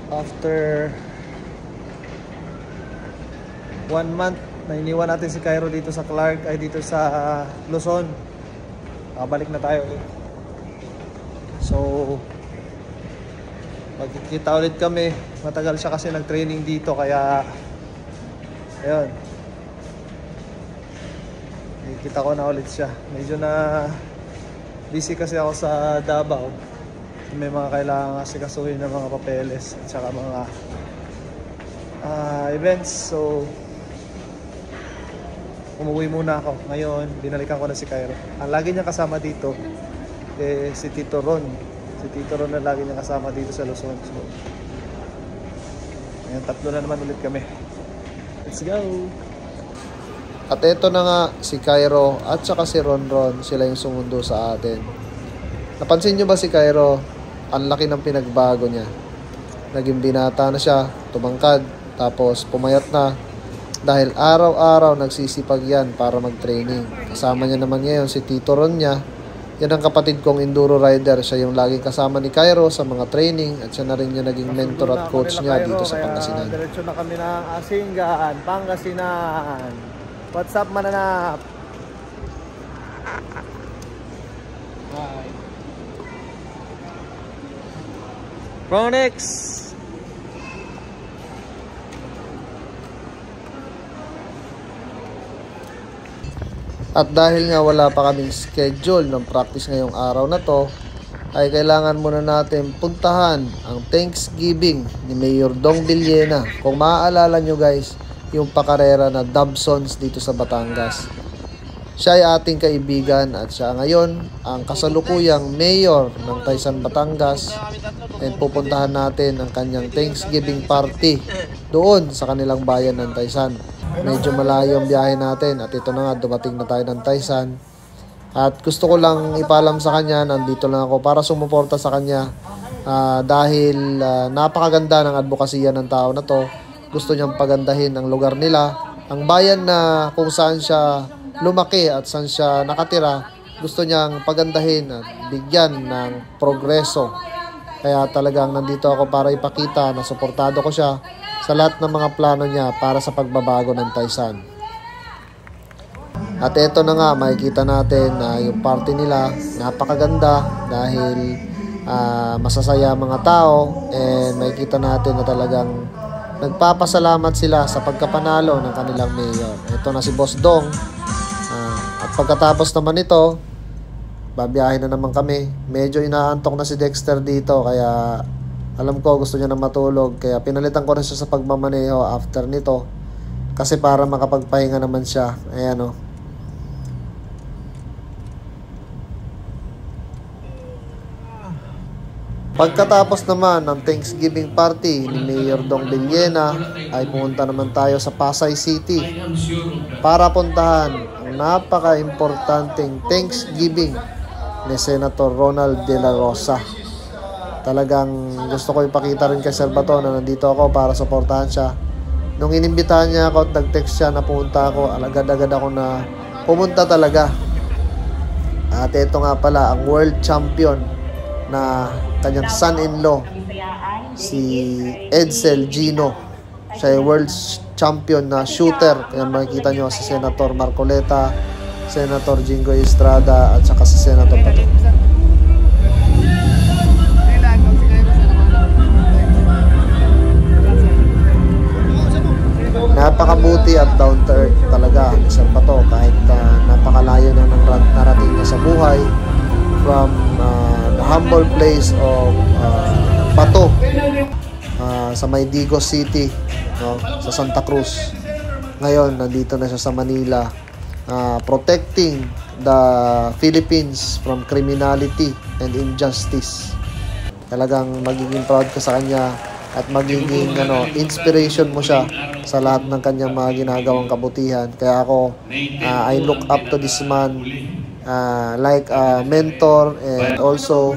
After 1 month na iniwan natin si Cairo dito sa Clark, ay dito sa Luzon. Balik na tayo. So magkikita ulit kami. Matagal siya kasi nag-training dito, kaya ayun, kita ko na ulit siya. Medyo na busy kasi ako sa Davao. May mga kailangan kasi kasuhin ng mga papeles at saka mga events. So umuwi muna ako. Ngayon, binalikan ko na si Cairo. Ang lagi niya kasama dito si Tito Ron. Si Tito Ron na lagi niya kasama dito sa Luzon. So ngayon, tatlo na naman ulit kami. Let's go! At eto na nga, si Cairo at saka si Ronron, sila yung sumundo sa atin. Napansin nyo ba si Cairo? Ang laki ng pinagbago niya. Naging binata na siya, tumangkad, tapos pumayat na. Dahil araw-araw nagsisipag yan para mag-training. Kasama niya naman ngayon si Tito Ron niya. Yan ang kapatid kong enduro rider. Siya yung laging kasama ni Cairo sa mga training. At siya na rin yung naging mentor at coach niya dito sa Pangasinan. Diretso na kami ng Asingan, Pangasinan. What's up, mananap? Hi. Pronex! At dahil nga wala pa kaming schedule ng practice ngayong araw na to, ay kailangan muna natin puntahan ang Thanksgiving ni Mayor Dong Villena. Kung maaalala nyo guys, yung pakarera na Dobsons dito sa Batangas. Siya ay ating kaibigan at siya ngayon ang kasalukuyang mayor ng Taysan, Batangas. And pupuntahan natin ang kanyang Thanksgiving party doon sa kanilang bayan ng Taysan. Medyo malayo ang biyahe natin at ito na nga, dumating na tayo ng Taysan. At gusto ko lang ipalam sa kanya, nandito lang ako para sumuporta sa kanya dahil napakaganda ng advokasya ng tao na to. Gusto niyang pagandahin ang lugar nila, ang bayan na kung saan siya lumaki at saan siya nakatira. Gusto niyang pagandahin at bigyan ng progreso. Kaya talagang nandito ako para ipakita na suportado ko siya sa lahat ng mga plano niya para sa pagbabago ng Taysan. At eto na nga, makikita natin na yung party nila napakaganda dahil masasaya mga tao, and makikita natin na talagang nagpapasalamat sila sa pagkapanalo ng kanilang mayor. Ito na si Boss Dong. At pagkatapos naman ito, babiyahin na naman kami. Medyo inaantok na si Dexter dito, kaya alam ko gusto niya na matulog. Kaya pinalitan ko na siya sa pagmamaneho after nito, kasi para makapagpahinga naman siya. Ayan o. Pagkatapos naman ng Thanksgiving party ni Mayor Dong Villena, ay pumunta naman tayo sa Pasay City para puntahan ang napaka-importanting Thanksgiving ni Senator Ronald De La Rosa. Talagang gusto ko ipakita rin kay Sir Bato na nandito ako para suportahan siya. Nung inimbitahan niya ako at nag-text siya na pumunta ako, agad-agad ako na pumunta talaga. At ito nga pala ang world champion na kanyang son-in-law, si Edsel Gino. Siya ay world champion na shooter. Kaya makikita nyo si Senator Marcoleta, Senator Jinggoy Estrada at saka si Senator Bato. Napakabuti at down to earth talaga ni Sir Bato, kahit napakalayo na ng narating niya sa buhay from the humble place of Bato sa Maydigos City, no, sa Santa Cruz. Ngayon nandito na siya sa Manila, protecting the Philippines from criminality and injustice. Talagang magiging proud ka sa kanya at magiging inspiration mo siya sa lahat ng kanyang mga ginagawang kabutihan. Kaya ako, I look up to this man like a mentor and also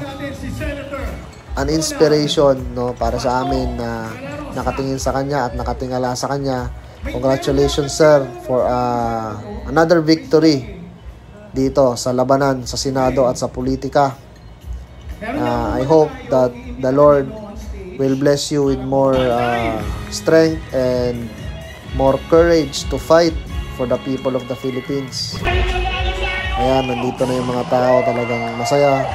an inspiration, no, para sa amin na nakatingin sa kanya at nakatingala sa kanya. Congratulations sir for another victory dito sa labanan sa Senado at sa politika. I hope that the Lord will bless you with more strength and more courage to fight for the people of the Philippines. Ayan, nandito na yung mga tao, talagang masaya.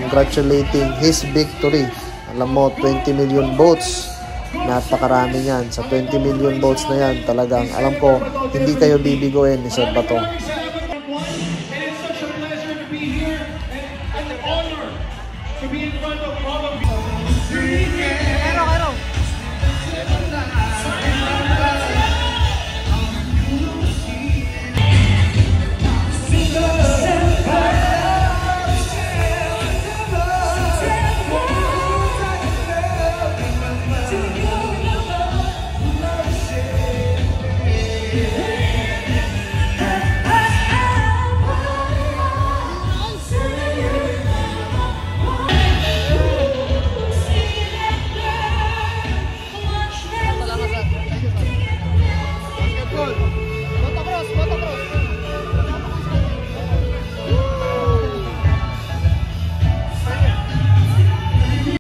Congratulating his victory. Alam mo, 20 million votes. Napakarami yan. Sa 20 million votes na yan, talagang alam ko, hindi kayo bibigoin ni Sir Bato. To be in front of all of you.